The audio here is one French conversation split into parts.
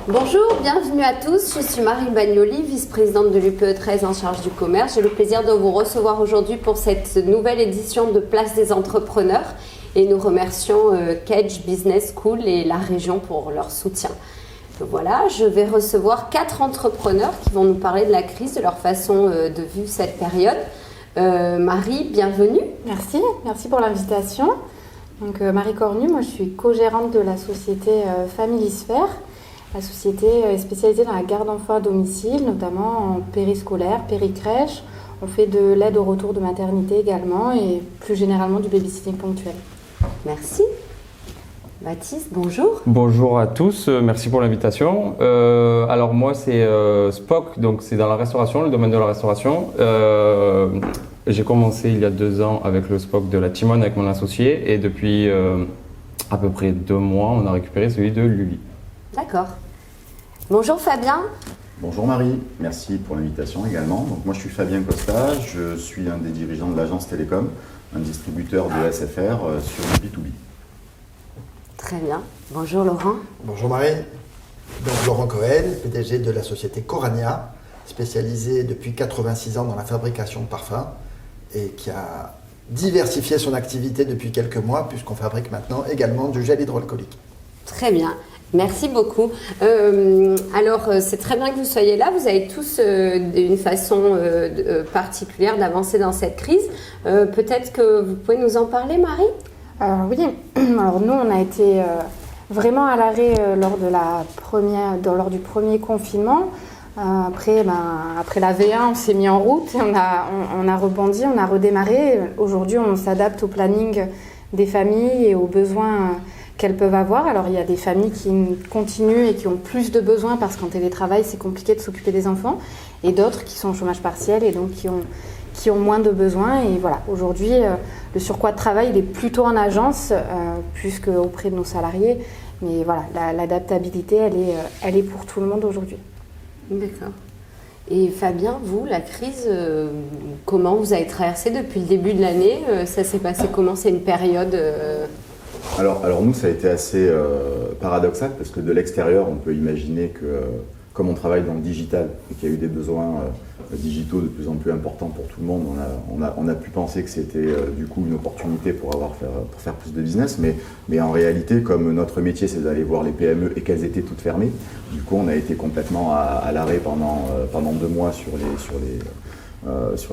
Bonjour, bienvenue à tous. Je suis Marie Bagnoli, vice-présidente de l'UPE 13 en charge du commerce. J'ai le plaisir de vous recevoir aujourd'hui pour cette nouvelle édition de Place des entrepreneurs. Et nous remercions Kedge Business School et la région pour leur soutien. Voilà, je vais recevoir 4 entrepreneurs qui vont nous parler de la crise, de leur façon de vivre cette période. Marie, bienvenue. Merci pour l'invitation. Donc, Marie Cornu, moi je suis co-gérante de la société Familisphère. La société est spécialisée dans la garde d'enfants à domicile, notamment en périscolaire, péricrèche. On fait de l'aide au retour de maternité également et plus généralement du babysitting ponctuel. Merci. Baptiste, bonjour. Bonjour à tous, merci pour l'invitation. Alors moi c'est Spock, donc c'est dans la restauration, le domaine de la restauration. J'ai commencé il y a 2 ans avec le Spock de la Timone avec mon associé et depuis à peu près 2 mois on a récupéré celui de Luli. D'accord. Bonjour Fabien. Bonjour Marie, merci pour l'invitation également. Donc moi je suis Fabien Costa, je suis un des dirigeants de l'agence Télécom, un distributeur de SFR sur le B2B. Très bien. Bonjour Laurent. Bonjour Marie. Donc Laurent Cohen, PDG de la société Corania, spécialisée depuis 86 ans dans la fabrication de parfums et qui a diversifié son activité depuis quelques mois puisqu'on fabrique maintenant également du gel hydroalcoolique. Très bien. Merci beaucoup. Alors, c'est très bien que vous soyez là. Vous avez tous une façon particulière d'avancer dans cette crise. Peut-être que vous pouvez nous en parler, Marie ? Oui, alors nous on a été vraiment à l'arrêt lors du premier confinement. Après la V1, on s'est mis en route et on a rebondi, on a redémarré. Aujourd'hui, on s'adapte au planning des familles et aux besoins qu'elles peuvent avoir. Alors, il y a des familles qui continuent et qui ont plus de besoins parce qu'en télétravail, c'est compliqué de s'occuper des enfants. Et d'autres qui sont au chômage partiel et donc qui ont moins de besoins. Et voilà, aujourd'hui, le surcroît de travail, il est plutôt en agence, puisque auprès de nos salariés. Mais voilà, l'adaptabilité, elle est pour tout le monde aujourd'hui. D'accord. Et Fabien, vous, la crise, comment vous avez traversé depuis le début de l'année ? Ça s'est passé comment ? C'est une période Alors nous ça a été assez paradoxal parce que de l'extérieur on peut imaginer que comme on travaille dans le digital et qu'il y a eu des besoins digitaux de plus en plus importants pour tout le monde, on a pu penser que c'était du coup une opportunité pour faire plus de business, mais en réalité comme notre métier c'est d'aller voir les PME et qu'elles étaient toutes fermées, du coup on a été complètement à l'arrêt pendant 2 mois sur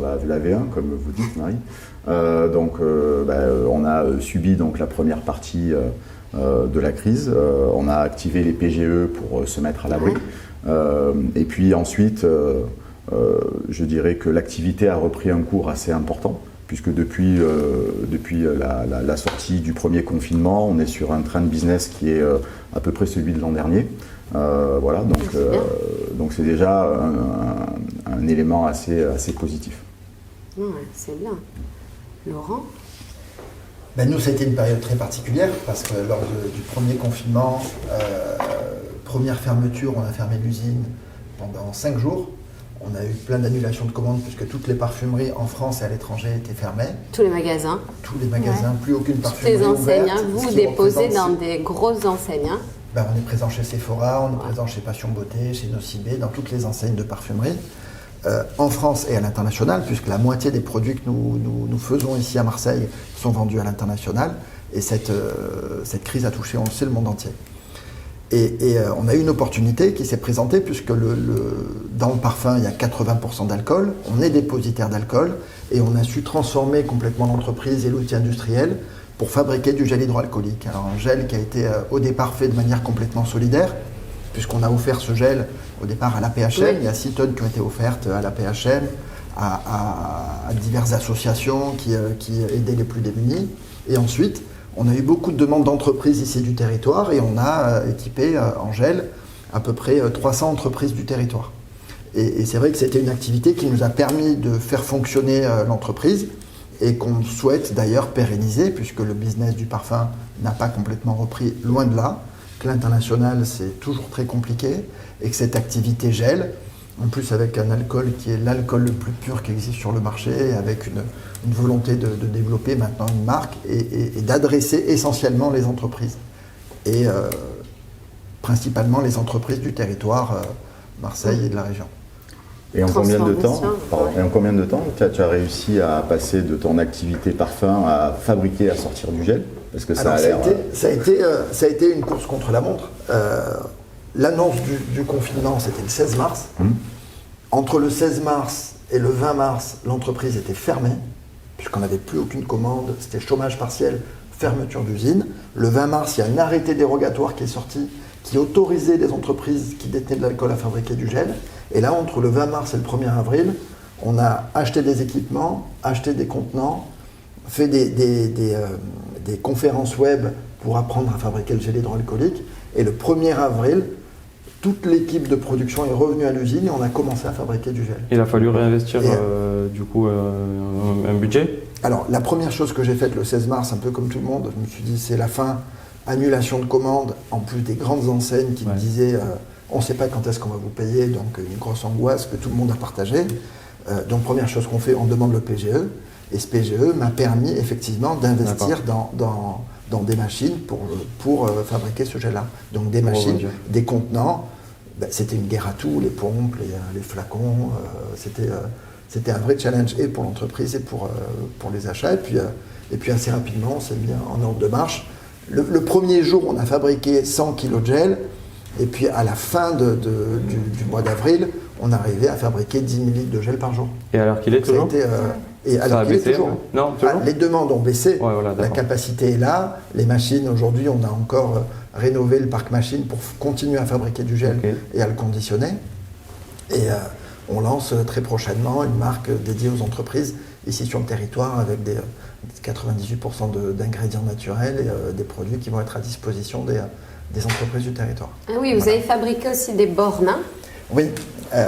la V1 comme vous dites Marie. On a subi donc la première partie de la crise, on a activé les PGE pour se mettre à l'abri. Et puis ensuite, je dirais que l'activité a repris un cours assez important, puisque depuis la sortie du premier confinement, on est sur un train de business qui est à peu près celui de l'an dernier. Voilà, donc c'est déjà un élément assez positif. Ouais, c'est bien. Laurent ? Nous, c'était une période très particulière parce que lors du premier confinement, première fermeture, on a fermé l'usine pendant 5 jours. On a eu plein d'annulations de commandes puisque toutes les parfumeries en France et à l'étranger étaient fermées. Tous les magasins. Plus aucune parfumerie ouverte. Toutes les enseignes, vous déposez dans des grosses enseignes. On est présent chez Sephora, on est présent chez Passion Beauté, chez Nocibé, dans toutes les enseignes de parfumerie. En France et à l'international, puisque la moitié des produits que nous faisons ici à Marseille sont vendus à l'international. Et cette crise a touché, on le sait, le monde entier. Et on a eu une opportunité qui s'est présentée, puisque dans le parfum, il y a 80% d'alcool. On est dépositaire d'alcool et on a su transformer complètement l'entreprise et l'outil industriel pour fabriquer du gel hydroalcoolique. Alors un gel qui a été au départ fait de manière complètement solidaire, puisqu'on a offert ce gel au départ à l'APHM. Oui. Il y a 6 tonnes qui ont été offertes à l'APHM, à diverses associations qui aidaient les plus démunis. Et ensuite, on a eu beaucoup de demandes d'entreprises ici du territoire et on a équipé en gel à peu près 300 entreprises du territoire. Et c'est vrai que c'était une activité qui nous a permis de faire fonctionner l'entreprise et qu'on souhaite d'ailleurs pérenniser, puisque le business du parfum n'a pas complètement repris, loin de là. Que l'international, c'est toujours très compliqué et que cette activité gel, en plus avec un alcool qui est l'alcool le plus pur qui existe sur le marché, avec une volonté de développer maintenant une marque et d'adresser essentiellement les entreprises. Et principalement les entreprises du territoire Marseille et de la région. Et en combien de temps, Transformation, et en combien de temps tu as réussi à passer de ton activité parfum à fabriquer, à sortir du gel? Parce que ça Alors, a l'air... ça a été une course contre la montre. L'annonce du confinement, c'était le 16 mars. Entre le 16 mars et le 20 mars, l'entreprise était fermée, puisqu'on n'avait plus aucune commande, c'était chômage partiel, fermeture d'usine. Le 20 mars, il y a un arrêté dérogatoire qui est sorti, qui autorisait les entreprises qui détenaient de l'alcool à fabriquer du gel. Et là, entre le 20 mars et le 1er avril, on a acheté des équipements, acheté des contenants, fait des conférences web pour apprendre à fabriquer le gel hydroalcoolique. Et le 1er avril, toute l'équipe de production est revenue à l'usine et on a commencé à fabriquer du gel. Il a fallu réinvestir du coup un budget. Alors, la première chose que j'ai faite le 16 mars, un peu comme tout le monde, je me suis dit c'est la fin, annulation de commandes, en plus des grandes enseignes qui me disaient on ne sait pas quand est-ce qu'on va vous payer, donc une grosse angoisse que tout le monde a partagée. Donc, première chose qu'on fait, on demande le PGE. Et ce PGE m'a permis effectivement d'investir dans des machines pour fabriquer ce gel-là. Donc des machines, des contenants, c'était une guerre à tout, les pompes, les flacons, c'était un vrai challenge et pour l'entreprise et pour les achats. Et puis assez rapidement, on s'est mis en ordre de marche. Le premier jour, on a fabriqué 100 kg de gel, et puis à la fin du mois d'avril, on arrivait à fabriquer 10 000 litres de gel par jour. Et alors qu'il est toujours Et alors qu'il est toujours. Non, toujours les demandes ont baissé, voilà, la capacité est là, les machines, aujourd'hui on a encore rénové le parc machine pour continuer à fabriquer du gel et à le conditionner. Et on lance très prochainement une marque dédiée aux entreprises ici sur le territoire avec des 98% d'ingrédients naturels et des produits qui vont être à disposition des entreprises du territoire. Ah oui, vous avez fabriqué aussi des bornes, hein? Oui,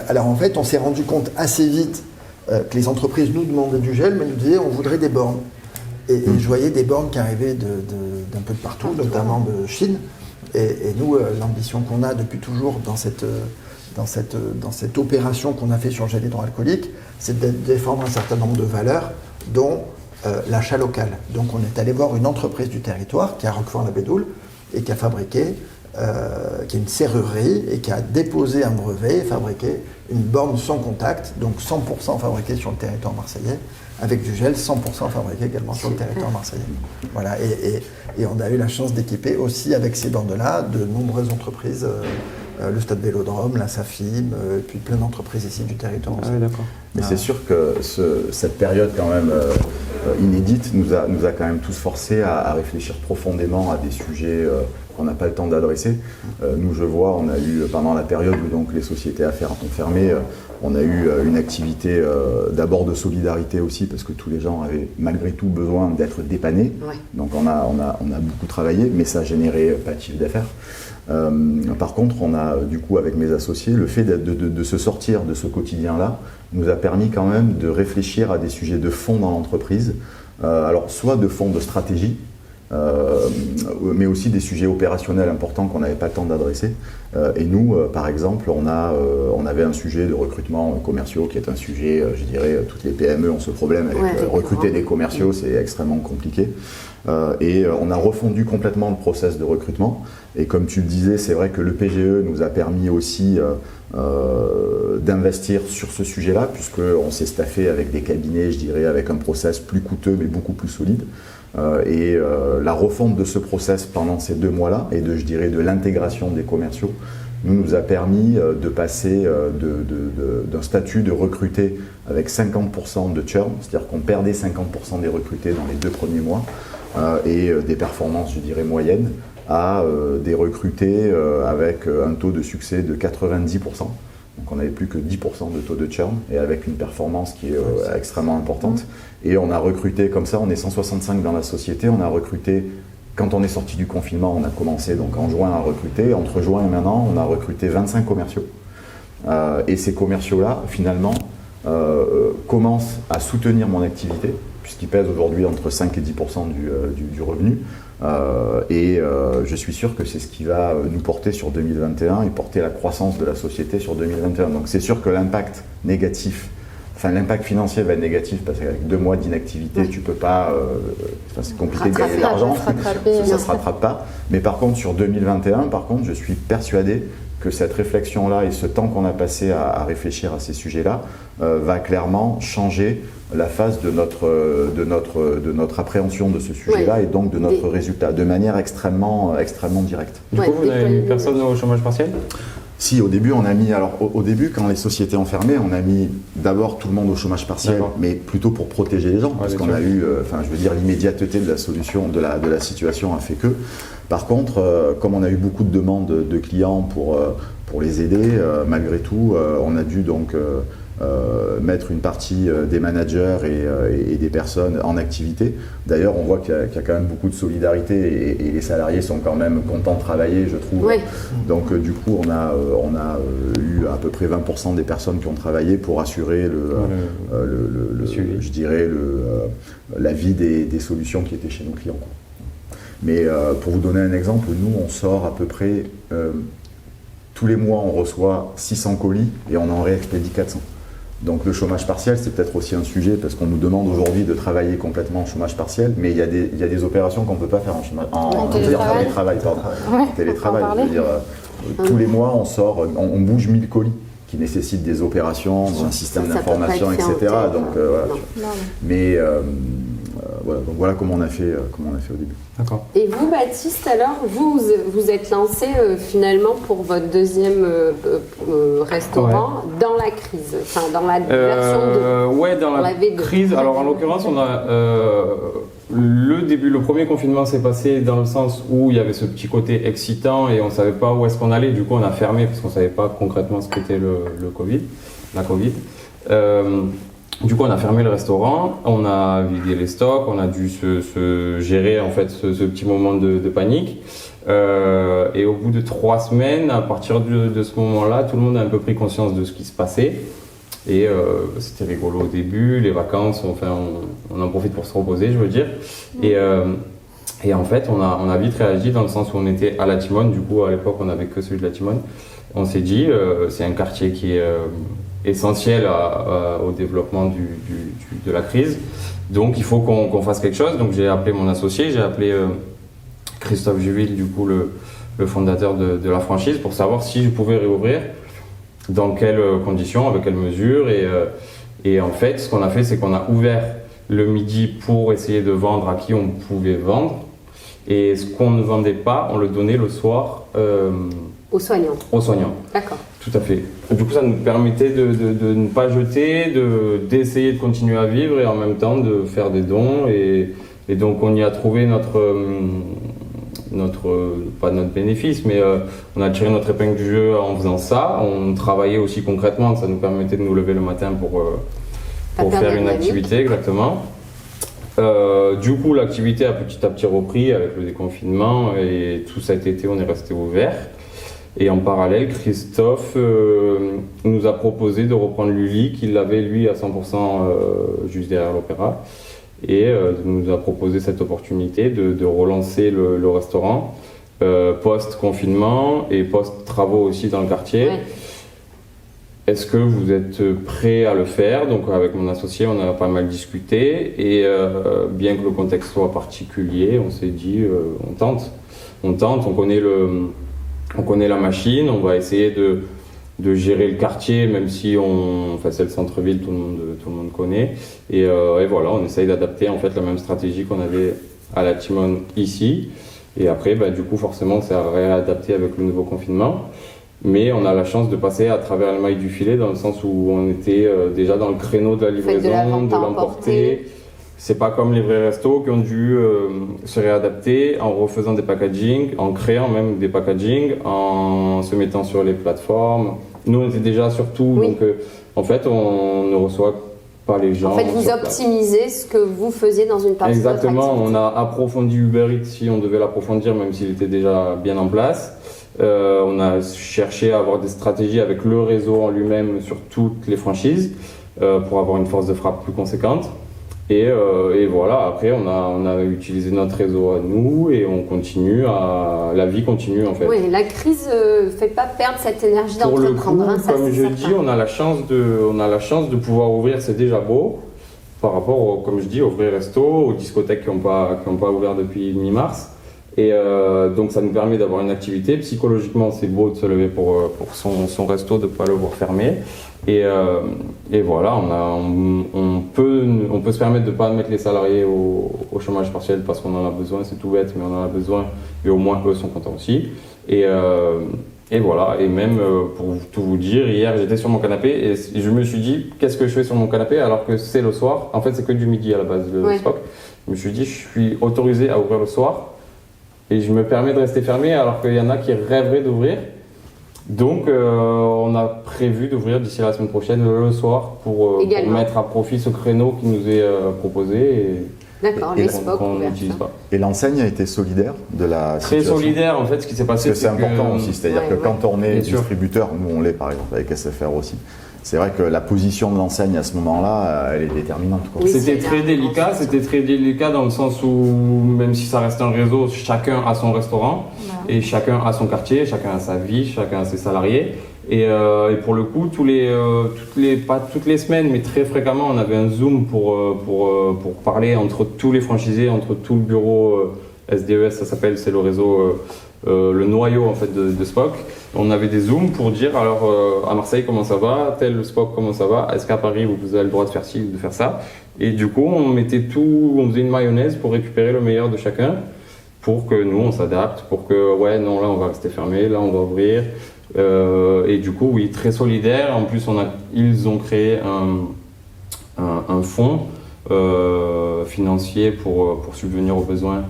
alors en fait on s'est rendu compte assez vite que les entreprises nous demandaient du gel, mais nous disaient on voudrait des bornes. Et je voyais des bornes qui arrivaient d'un peu de partout, notamment de Chine. Et nous, l'ambition qu'on a depuis toujours dans cette opération qu'on a fait sur le gel hydroalcoolique, c'est de défendre un certain nombre de valeurs, dont l'achat local. Donc on est allé voir une entreprise du territoire qui est à Roquefort-la-Bédoule et qui a fabriqué, qui est une serrurerie et qui a déposé un brevet et fabriqué une borne sans contact, donc 100% fabriquée sur le territoire marseillais, avec du gel 100% fabriqué également sur le territoire marseillais. Voilà, et on a eu la chance d'équiper aussi avec ces bornes-là de nombreuses entreprises, le Stade Vélodrome, la Safim, et puis plein d'entreprises ici du territoire aussi. Ah oui, d'accord. Mais c'est sûr que cette période quand même inédite nous a quand même tous forcés à réfléchir profondément à des sujets qu'on n'a pas le temps d'adresser. Nous, je vois, on a eu, pendant la période où donc, les sociétés à faire ont fermé, on a eu une activité d'abord de solidarité aussi, parce que tous les gens avaient malgré tout besoin d'être dépannés. Ouais. Donc on a beaucoup travaillé, mais ça a généré pas de chiffre d'affaires. Par contre, on a du coup avec mes associés, le fait de se sortir de ce quotidien-là nous a permis quand même de réfléchir à des sujets de fond dans l'entreprise, alors soit de fond de stratégie, mais aussi des sujets opérationnels importants qu'on n'avait pas le temps d'adresser. Et nous, par exemple, on avait un sujet de recrutement commerciaux qui est un sujet, je dirais, toutes les PME ont ce problème avec recruter des commerciaux, c'est extrêmement compliqué. Et on a refondu complètement le process de recrutement. Et comme tu le disais, c'est vrai que le PGE nous a permis aussi d'investir sur ce sujet-là, puisqu'on s'est staffé avec des cabinets, je dirais, avec un process plus coûteux mais beaucoup plus solide. Et la refonte de ce process pendant ces 2 mois-là et de l'intégration des commerciaux nous a permis de passer d'un statut de recruter avec 50% de churn, c'est-à-dire qu'on perdait 50% des recrutés dans les 2 premiers mois, et des performances, je dirais, moyennes, à des recrutés avec un taux de succès de 90%. Donc on n'avait plus que 10% de taux de churn et avec une performance qui est extrêmement importante. Et on a recruté comme ça, on est 165 dans la société, on a recruté, quand on est sorti du confinement, on a commencé donc en juin à recruter, entre juin et maintenant, on a recruté 25 commerciaux. Et ces commerciaux-là, finalement, commencent à soutenir mon activité, puisqu'ils pèsent aujourd'hui entre 5 et 10% du revenu. Et je suis sûr que c'est ce qui va nous porter sur 2021 et porter la croissance de la société sur 2021. Donc c'est sûr que l'impact négatif l'impact financier va être négatif parce qu'avec 2 mois d'inactivité, tu peux pas, c'est compliqué de gagner de l'argent, ça se rattrape pas. Mais par contre, sur 2021, je suis persuadé que cette réflexion-là et ce temps qu'on a passé à réfléchir à ces sujets-là va clairement changer la phase de notre appréhension de ce sujet-là et donc de notre résultat, de manière extrêmement directe. Du coup, vous n'avez mis personne au chômage partiel ? Si, au début, on a mis, au début, quand les sociétés ont fermé, on a mis d'abord tout le monde au chômage partiel, mais plutôt pour protéger les gens, parce qu'on a eu, l'immédiateté de la solution, de la situation a fait que. Par contre, comme on a eu beaucoup de demandes de clients pour les aider, malgré tout, on a dû donc mettre une partie des managers et des personnes en activité. D'ailleurs, on voit qu'il y a quand même beaucoup de solidarité et les salariés sont quand même contents de travailler, je trouve. Oui. Donc, du coup, on a eu à peu près 20% des personnes qui ont travaillé pour assurer la vie des solutions qui étaient chez nos clients. Mais pour vous donner un exemple, nous, on sort à peu près tous les mois, on reçoit 600 colis et on en réexpédie 400. Donc le chômage partiel, c'est peut-être aussi un sujet parce qu'on nous demande aujourd'hui de travailler complètement en chômage partiel, mais il y a des opérations qu'on ne peut pas faire en télétravail. Télétravail, je veux dire, tous les mois, on bouge 1000 colis qui nécessitent des opérations, un système d'information, etc. Donc, mais voilà comment on a fait au début. D'accord. Et vous, Baptiste, alors, vous êtes lancé finalement pour votre deuxième restaurant dans la crise, enfin dans la version de... Ouais, dans la crise. Alors en l'occurrence, on a le premier confinement s'est passé dans le sens où il y avait ce petit côté excitant et on ne savait pas où est-ce qu'on allait. Du coup, on a fermé parce qu'on ne savait pas concrètement ce qu'était la Covid. Du coup, on a fermé le restaurant, on a vidé les stocks, on a dû se gérer en fait ce petit moment de panique. Et au bout de 3 semaines, à partir de ce moment-là, tout le monde a un peu pris conscience de ce qui se passait. Et c'était rigolo au début, les vacances, on en profite pour se reposer, je veux dire. Et en fait, on a vite réagi dans le sens où on était à la Timone. Du coup, à l'époque, on n'avait que celui de la Timone. On s'est dit, c'est un quartier qui est essentiel au développement de la crise. Donc il faut qu'on fasse quelque chose. Donc j'ai appelé mon associé, j'ai appelé Christophe Juville, du coup le fondateur de la franchise, pour savoir si je pouvais réouvrir, dans quelles conditions, avec quelles mesures. Et en fait, ce qu'on a fait, c'est qu'on a ouvert le midi pour essayer de vendre à qui on pouvait vendre. Et ce qu'on ne vendait pas, on le donnait le soir aux soignants. Aux soignants. D'accord. Tout à fait. Du coup, ça nous permettait de ne pas jeter, d'essayer de continuer à vivre et en même temps de faire des dons. Et donc, on y a trouvé pas notre bénéfice, mais on a tiré notre épingle du jeu en faisant ça. On travaillait aussi concrètement, ça nous permettait de nous lever le matin pour faire une activité, exactement. Du coup, l'activité a petit à petit repris avec le déconfinement et tout cet été, on est resté ouvert. Et en parallèle, Christophe nous a proposé de reprendre Lully, qu'il avait lui à 100% juste derrière l'Opéra, et nous a proposé cette opportunité de relancer le restaurant post-confinement et post-travaux aussi dans le quartier. Ouais. Est-ce que vous êtes prêt à le faire? Donc avec mon associé, on a pas mal discuté et bien que le contexte soit particulier, on s'est dit on tente, on connaît la machine, on va essayer de gérer le quartier, même si c'est le centre-ville, tout le monde connaît. Et voilà, on essaye d'adapter en fait la même stratégie qu'on avait à la Timone ici. Et après, du coup, forcément, c'est à réadapter avec le nouveau confinement. Mais on a la chance de passer à travers le maille du filet, dans le sens où on était déjà dans le créneau de la livraison, de l'emporter. C'est pas comme les vrais restos qui ont dû se réadapter en refaisant des packaging, en créant même des packaging, en se mettant sur les plateformes. Nous, on était déjà sur tout, donc en fait, on ne reçoit pas les gens. En fait, vous optimisez ce que vous faisiez dans une partie de votre activité. Exactement, on a approfondi Uber Eats si on devait l'approfondir, même s'il était déjà bien en place. On a cherché à avoir des stratégies avec le réseau en lui-même sur toutes les franchises pour avoir une force de frappe plus conséquente. Et voilà, après on a utilisé notre réseau à nous et on continue la vie continue en fait. Oui, la crise fait pas perdre cette énergie Pour le coup, d'entreprendre. Hein, ça, comme c'est je certain. dis, on a la chance de pouvoir ouvrir, c'est déjà beau, par rapport, comme je dis, aux vrais restos, aux discothèques qui n'ont pas ouvert depuis mi-mars. Et donc ça nous permet d'avoir une activité. Psychologiquement, c'est beau de se lever pour son resto, de ne pas le voir fermer. Et voilà, on peut se permettre de ne pas mettre les salariés au chômage partiel parce qu'on en a besoin, c'est tout bête, mais on en a besoin. Et au moins, eux sont contents aussi. Et voilà, et même pour tout vous dire, hier j'étais sur mon canapé et je me suis dit, qu'est-ce que je fais sur mon canapé alors que c'est le soir? En fait, c'est que du midi à la base, le SPOC. Je me suis dit, je suis autorisé à ouvrir le soir. Et je me permets de rester fermé alors qu'il y en a qui rêveraient d'ouvrir. Donc on a prévu d'ouvrir d'ici la semaine prochaine le soir pour mettre à profit ce créneau qui nous est proposé D'accord, et les SPOC qu'on ouverts. n'utilise pas. Et l'enseigne a été solidaire de la situation. Très solidaire en fait, ce qui s'est passé. Parce que c'est important aussi, c'est-à-dire que quand on est Bien sûr. distributeur, nous on l'est par exemple avec SFR aussi, c'est vrai que la position de l'enseigne à ce moment-là, elle est déterminante, quoi. Oui, C'était c'est très bien. délicat, dans le sens où même si ça reste un réseau, chacun a son restaurant et chacun a son quartier, chacun a sa vie, chacun a ses salariés. Et pour le coup, pas toutes les semaines, mais très fréquemment, on avait un Zoom pour parler entre tous les franchisés, entre tout le bureau SDES, ça s'appelle, c'est le réseau, le noyau en fait de SPOC. On avait des Zooms pour dire alors à Marseille comment ça va, tel SPOC comment ça va, est-ce qu'à Paris vous avez le droit de faire ci ou de faire ça. Et du coup, on faisait une mayonnaise pour récupérer le meilleur de chacun, pour que nous on s'adapte, pour que ouais non là on va rester fermé, là on va ouvrir. Et du coup, oui, très solidaire. En plus, ils ont créé un fonds financier pour subvenir aux besoins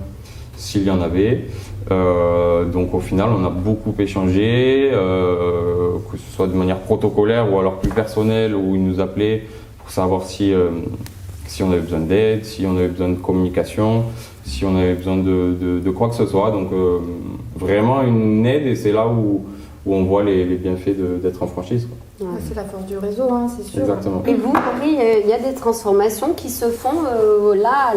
s'il y en avait. Donc au final, on a beaucoup échangé, que ce soit de manière protocolaire ou alors plus personnelle, où ils nous appelaient pour savoir si on avait besoin d'aide, si on avait besoin de communication, si on avait besoin de quoi que ce soit. Donc vraiment une aide, et c'est là où on voit les bienfaits d'être en franchise, quoi. Ouais, c'est la force du réseau, hein, c'est sûr. Exactement. Et vous, Marie, il y a des transformations qui se font là,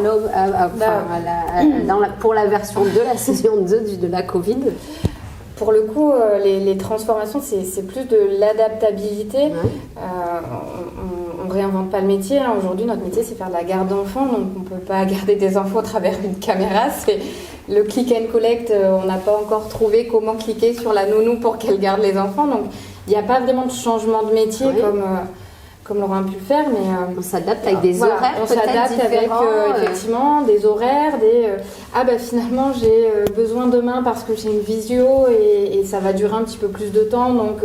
pour la version 2, la saison 2 de la Covid. Pour le coup, les transformations, c'est plus de l'adaptabilité. Ouais. On ne réinvente pas le métier. Hein. Aujourd'hui, notre métier, c'est faire de la garde d'enfants. Donc, on ne peut pas garder des enfants à travers une caméra. C'est le click and collect. On n'a pas encore trouvé comment cliquer sur la nounou pour qu'elle garde les enfants. Donc, il n'y a pas vraiment de changement de métier comme l'aurait pu le faire, mais on s'adapte avec des horaires. On s'adapte avec effectivement des horaires, finalement j'ai besoin demain parce que j'ai une visio et ça va durer un petit peu plus de temps, donc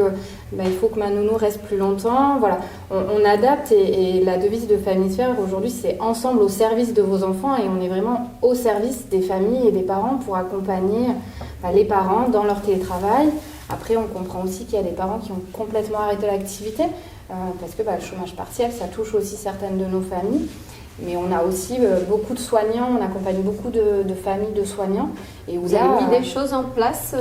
il faut que ma nounou reste plus longtemps. Voilà, on adapte et la devise de Familysphère aujourd'hui c'est ensemble au service de vos enfants, et on est vraiment au service des familles et des parents pour accompagner les parents dans leur télétravail. Après, on comprend aussi qu'il y a des parents qui ont complètement arrêté l'activité parce que le chômage partiel, ça touche aussi certaines de nos familles. Mais on a aussi beaucoup de soignants, on accompagne beaucoup de familles de soignants. Et vous avez mis des choses en place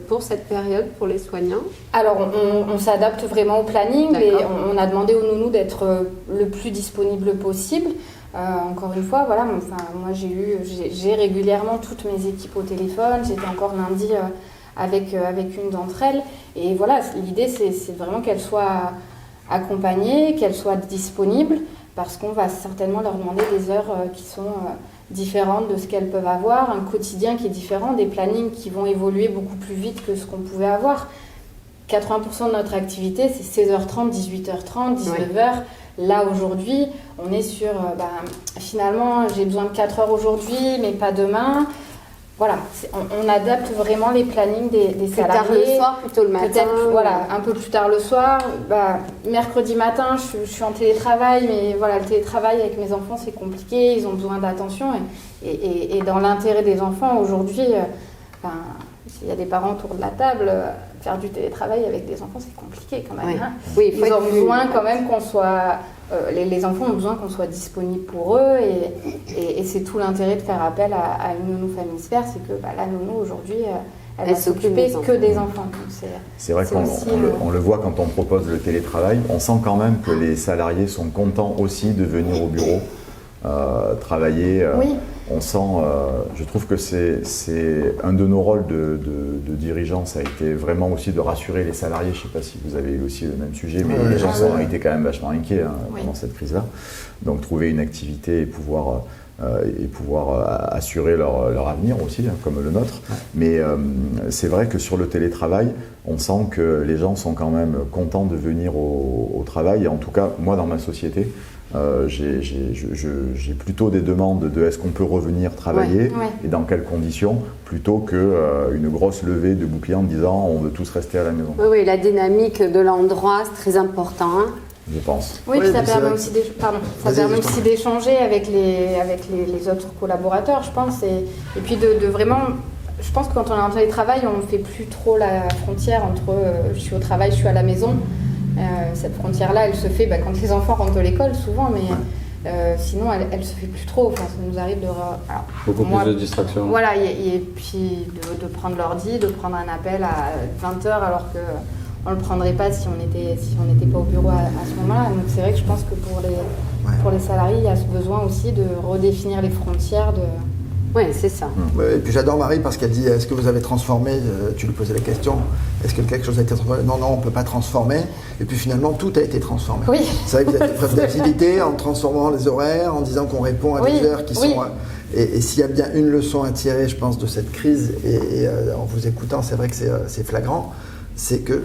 pour cette période, pour les soignants? Alors, on s'adapte vraiment au planning et on a demandé aux nounous d'être le plus disponible possible. Encore une fois, voilà, moi j'ai régulièrement toutes mes équipes au téléphone. J'étais encore lundi avec une d'entre elles. Et voilà, l'idée c'est vraiment qu'elles soient accompagnées, qu'elles soient disponibles, parce qu'on va certainement leur demander des heures qui sont différentes de ce qu'elles peuvent avoir, un quotidien qui est différent, des plannings qui vont évoluer beaucoup plus vite que ce qu'on pouvait avoir. 80% de notre activité, c'est 16h30, 18h30, 19h. Là, aujourd'hui, on est sur, finalement, j'ai besoin de 4 heures aujourd'hui, mais pas demain. Voilà, on adapte vraiment les plannings des salariés. Plus tard le soir, plutôt le matin. Peut-être, voilà, un peu plus tard le soir. Mercredi matin, je suis en télétravail, mais voilà, le télétravail avec mes enfants, c'est compliqué. Ils ont besoin d'attention. Et dans l'intérêt des enfants, aujourd'hui, s'il y a des parents autour de la table, faire du télétravail avec des enfants, c'est compliqué quand même. Oui. Hein. Oui, ils ont besoin quand même qu'on soit... les enfants ont besoin qu'on soit disponible pour eux, et c'est tout l'intérêt de faire appel à une nounou Familysphère, c'est que la nounou aujourd'hui, elle va s'occuper que des enfants. Donc c'est vrai qu'on le voit quand on propose le télétravail, on sent quand même que les salariés sont contents aussi de venir au bureau. travailler. Oui. On sent, je trouve que c'est un de nos rôles de dirigeants, ça a été vraiment aussi de rassurer les salariés. Je ne sais pas si vous avez eu aussi le même sujet, mais les gens ont été quand même vachement inquiets pendant cette crise-là. Donc trouver une activité et pouvoir assurer leur avenir aussi, comme le nôtre. Mais c'est vrai que sur le télétravail, on sent que les gens sont quand même contents de venir au travail. Et en tout cas, moi, dans ma société, j'ai plutôt des demandes de est-ce qu'on peut revenir travailler et dans quelles conditions, plutôt qu'une grosse levée de boucliers en disant on veut tous rester à la maison. Oui, la dynamique de l'endroit, c'est très important. Je pense. Oui, puis ça permet aussi d'échanger avec les autres collaborateurs, je pense. Et puis de vraiment, je pense que quand on est en télétravail, on ne fait plus trop la frontière entre je suis au travail, je suis à la maison. Cette frontière-là, elle se fait quand les enfants rentrent de l'école, souvent, mais sinon, elle se fait plus trop. Enfin, ça nous arrive de... Beaucoup plus de distractions. Voilà, et puis de prendre l'ordi, de prendre un appel à 20h, alors qu'on ne le prendrait pas si on n'était pas au bureau à ce moment-là. Donc c'est vrai que je pense que pour les salariés, il y a ce besoin aussi de redéfinir les frontières de... Oui, c'est ça. Et puis j'adore Marie parce qu'elle dit est-ce que vous avez transformé, tu lui posais la question, est-ce que quelque chose a été transformé? Non, on ne peut pas transformer. Et puis finalement, tout a été transformé. Oui. C'est vrai que vous avez fait preuve d'agilité en transformant les horaires, en disant qu'on répond à des heures qui sont... Et s'il y a bien une leçon à tirer, je pense, de cette crise, et en vous écoutant, c'est vrai que c'est flagrant, c'est que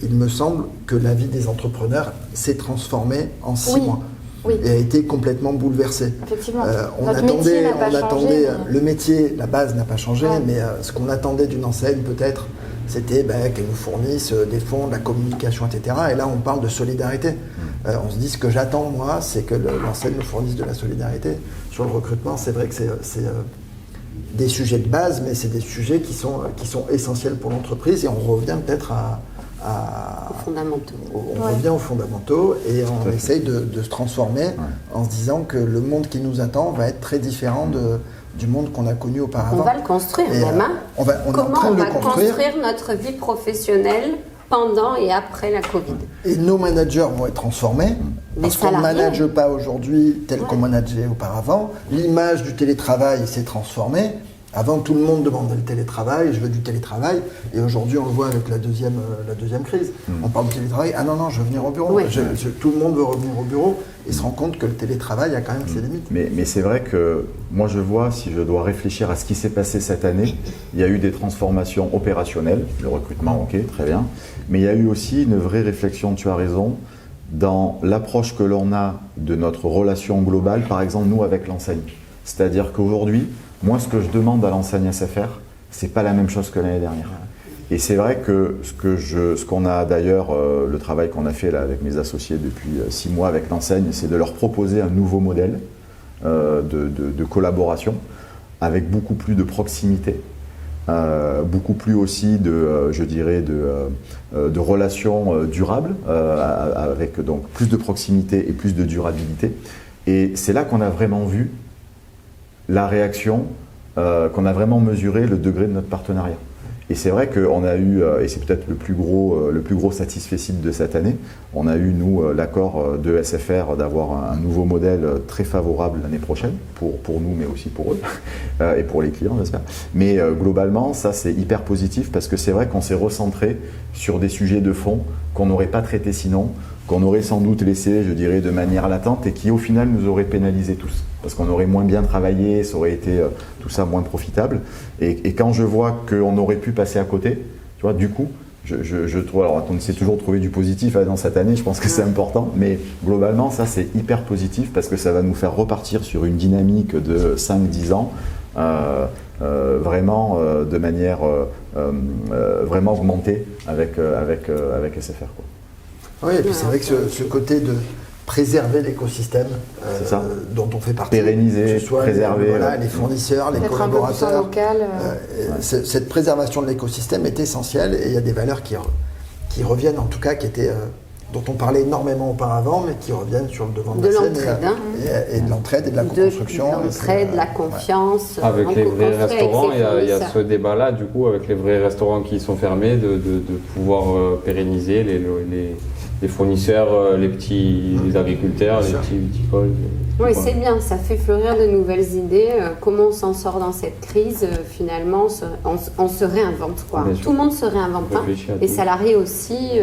il me semble que la vie des entrepreneurs s'est transformée en 6 mois. Oui. Et a été complètement bouleversé. Effectivement. On attendait, le métier, la base n'a pas changé, mais ce qu'on attendait d'une enseigne peut-être, c'était qu'elle nous fournisse des fonds, de la communication, etc. Et là, on parle de solidarité. On se dit ce que j'attends, moi, c'est que l'enseigne nous fournisse de la solidarité. Sur le recrutement, c'est vrai que c'est des sujets de base, mais c'est des sujets qui sont essentiels pour l'entreprise, et on revient peut-être aux fondamentaux. On revient aux fondamentaux et on essaye de se transformer en se disant que le monde qui nous attend va être très différent du monde qu'on a connu auparavant. On va le construire même. Comment on va construire notre vie professionnelle pendant et après la Covid? Et nos managers vont être transformés. Parce qu'on ne manage pas aujourd'hui tel qu'on manageait auparavant. L'image du télétravail s'est transformée. Avant, tout le monde demandait le télétravail, je veux du télétravail. Et aujourd'hui, on le voit avec la deuxième crise. On parle de télétravail, ah non, je veux venir au bureau. Tout le monde veut revenir au bureau et se rend compte que le télétravail a quand même ses limites. Mais c'est vrai que moi, je vois, si je dois réfléchir à ce qui s'est passé cette année, il y a eu des transformations opérationnelles, le recrutement, ok, très bien. Mais il y a eu aussi une vraie réflexion, tu as raison, dans l'approche que l'on a de notre relation globale, par exemple, nous, avec l'enseigne. C'est-à-dire qu'aujourd'hui, moi, ce que je demande à l'enseigne SFR, c'est pas la même chose que l'année dernière. Et c'est vrai que ce qu'on a d'ailleurs, le travail qu'on a fait là avec mes associés depuis 6 mois avec l'enseigne, c'est de leur proposer un nouveau modèle de collaboration avec beaucoup plus de proximité, beaucoup plus aussi de relations durables, avec donc plus de proximité et plus de durabilité. Et c'est là qu'on a vraiment vu la réaction, qu'on a vraiment mesuré le degré de notre partenariat. Et c'est vrai qu'on a eu, et c'est peut-être le plus gros satisfecit de cette année, on a eu, nous, l'accord de SFR d'avoir un nouveau modèle très favorable l'année prochaine, pour nous, mais aussi pour eux, et pour les clients, j'espère. Mais globalement, ça, c'est hyper positif, parce que c'est vrai qu'on s'est recentré sur des sujets de fond qu'on n'aurait pas traités sinon, qu'on aurait sans doute laissé, je dirais, de manière latente, et qui, au final, nous aurait pénalisés tous. Parce qu'on aurait moins bien travaillé, ça aurait été tout ça moins profitable. Et quand je vois qu'on aurait pu passer à côté, tu vois, du coup, je trouve, alors on essaie toujours de trouver du positif dans cette année, je pense que c'est important, mais globalement, ça c'est hyper positif parce que ça va nous faire repartir sur une dynamique de 5-10 ans, vraiment de manière vraiment augmentée avec SFR, quoi. Oui, et puis c'est vrai que ce côté de préserver l'écosystème dont on fait partie, pérenniser, que ce soit préserver, les fournisseurs, les collaborateurs. Local, cette préservation de l'écosystème est essentielle et il y a des valeurs qui reviennent, en tout cas, dont on parlait énormément auparavant, mais qui reviennent sur le devant de la scène. Et de l'entraide et de la co-construction. De l'entraide, de la confiance. Avec les vrais restaurants, il y a ce débat-là, du coup, avec les vrais restaurants qui sont fermés, de pouvoir pérenniser les fournisseurs, les petits agriculteurs, les petits viticoles. Oui, c'est bien, ça fait fleurir de nouvelles idées. Comment on s'en sort dans cette crise finalement, on se réinvente, quoi. Bien sûr. Tout le monde se réinvente, hein. Réfléchis à Les tout. salariés aussi,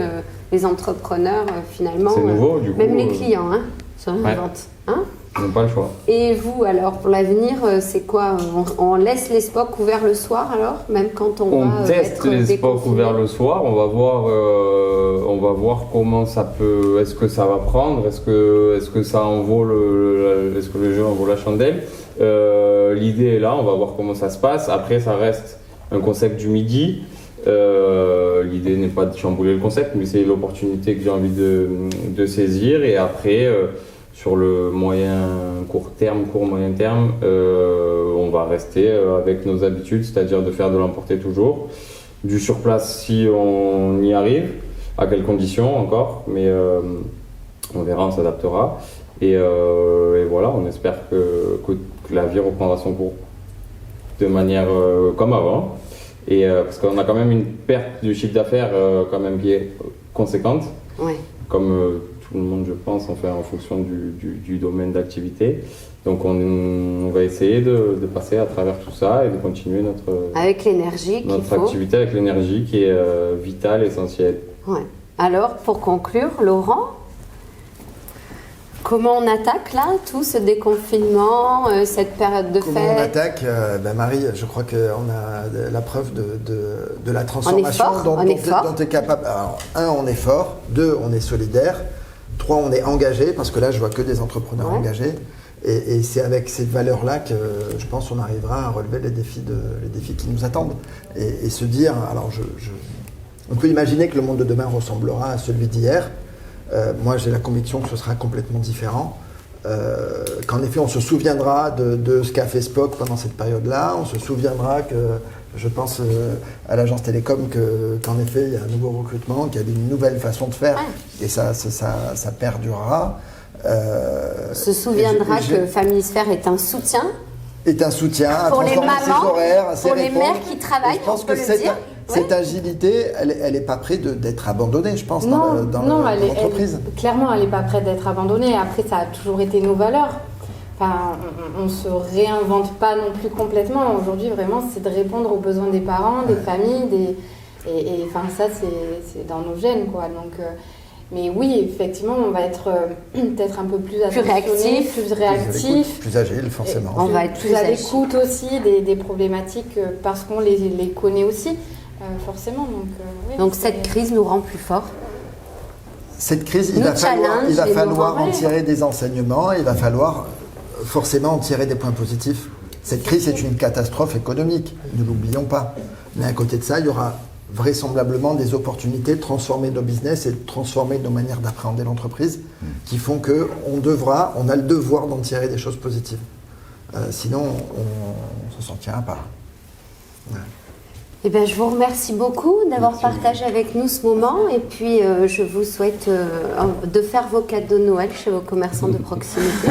les entrepreneurs finalement. C'est nouveau, du coup, même les clients se réinventent. Hein. Ils n'ont pas le choix. Et vous, alors, pour l'avenir, c'est quoi? On laisse les spots ouverts le soir, alors? Même quand on va On teste être les spots déconfiné? ouverts le soir, on va voir comment ça peut, est-ce que ça va prendre, est-ce que ça en vaut est-ce que le jeu en vaut la chandelle. L'idée est là, on va voir comment ça se passe. Après, ça reste un concept du midi. L'idée n'est pas de chambouler le concept, mais c'est l'opportunité que j'ai envie de saisir. Et après, sur le court moyen terme, on va rester avec nos habitudes, c'est-à-dire de faire de l'emporter toujours, du surplace si on y arrive, à quelles conditions encore, mais on verra, on s'adaptera. Et voilà, on espère que la vie reprendra son cours de manière comme avant. Et parce qu'on a quand même une perte de chiffre d'affaires quand même qui est conséquente, Ouais. comme tout le monde je pense, enfin, en fonction du domaine d'activité. Donc on va essayer de passer à travers tout ça et de continuer Avec l'énergie qu'il notre faut. activité avec l'énergie qui est vitale, essentielle. Ouais. Alors, pour conclure, Laurent, comment on attaque là tout ce déconfinement, cette période de Comment on fête? attaque Marie, je crois qu'on a la preuve de la transformation on est fort. dont tu es capable. Alors, 1, on est fort. 2, on est solidaire. 3, on est engagé, parce que là, je vois que des entrepreneurs Ouais. engagés. Et c'est avec cette valeur-là que je pense qu'on arrivera à relever les défis qui nous attendent. Et se dire, alors on peut imaginer que le monde de demain ressemblera à celui d'hier. Moi, j'ai la conviction que ce sera complètement différent. Qu'en effet, on se souviendra de ce qu'a fait Spock pendant cette période-là. On se souviendra que, je pense à l'agence Télécom, qu'en effet, il y a un nouveau recrutement, qu'il y a une nouvelle façon de faire. Et ça perdurera. Se souviendra que Familisphère est un soutien est un soutien à pour les transformer ses mamans, horaires, à ses pour les réponses. mères qui travaillent, Et je pense on peut que le cette, dire. cette agilité, elle n'est pas prête d'être abandonnée, je pense, Non, dans l'entreprise. Clairement, elle n'est pas prête d'être abandonnée. Après, ça a toujours été nos valeurs. Enfin, on ne se réinvente pas non plus complètement. Aujourd'hui, vraiment, c'est de répondre aux besoins des parents, des familles. Et enfin, ça, c'est dans nos gènes, quoi. Donc, mais oui, effectivement, on va être peut-être un peu plus attentionné, plus réactif. Plus agile, forcément. On va être plus à l'écoute aussi des problématiques parce qu'on les connaît aussi, forcément. Oui, Donc cette crise nous rend plus forts. Cette crise, il Nous va challenge et nous falloir en rend tirer des enseignements, il va falloir forcément en tirer des points positifs. Cette crise est une catastrophe économique, ne l'oublions pas. Mais à côté de ça, il y aura vraisemblablement des opportunités de transformer nos business et de transformer nos manières d'appréhender l'entreprise qui font qu'on a le devoir d'en tirer des choses positives. Sinon, on ne s'en sortira pas. Ouais. Eh bien, je vous remercie beaucoup d'avoir partagé avec nous ce moment et puis je vous souhaite de faire vos cadeaux de Noël chez vos commerçants de proximité.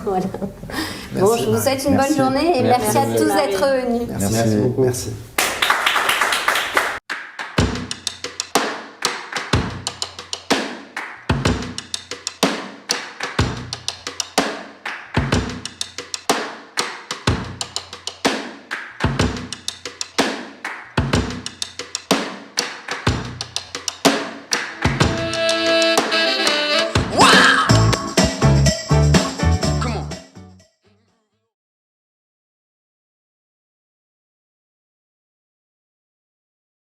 Voilà. Merci, Bon, je vous souhaite une Merci. bonne journée et merci à tous Marie. d'être venus. Merci. Merci beaucoup. Merci.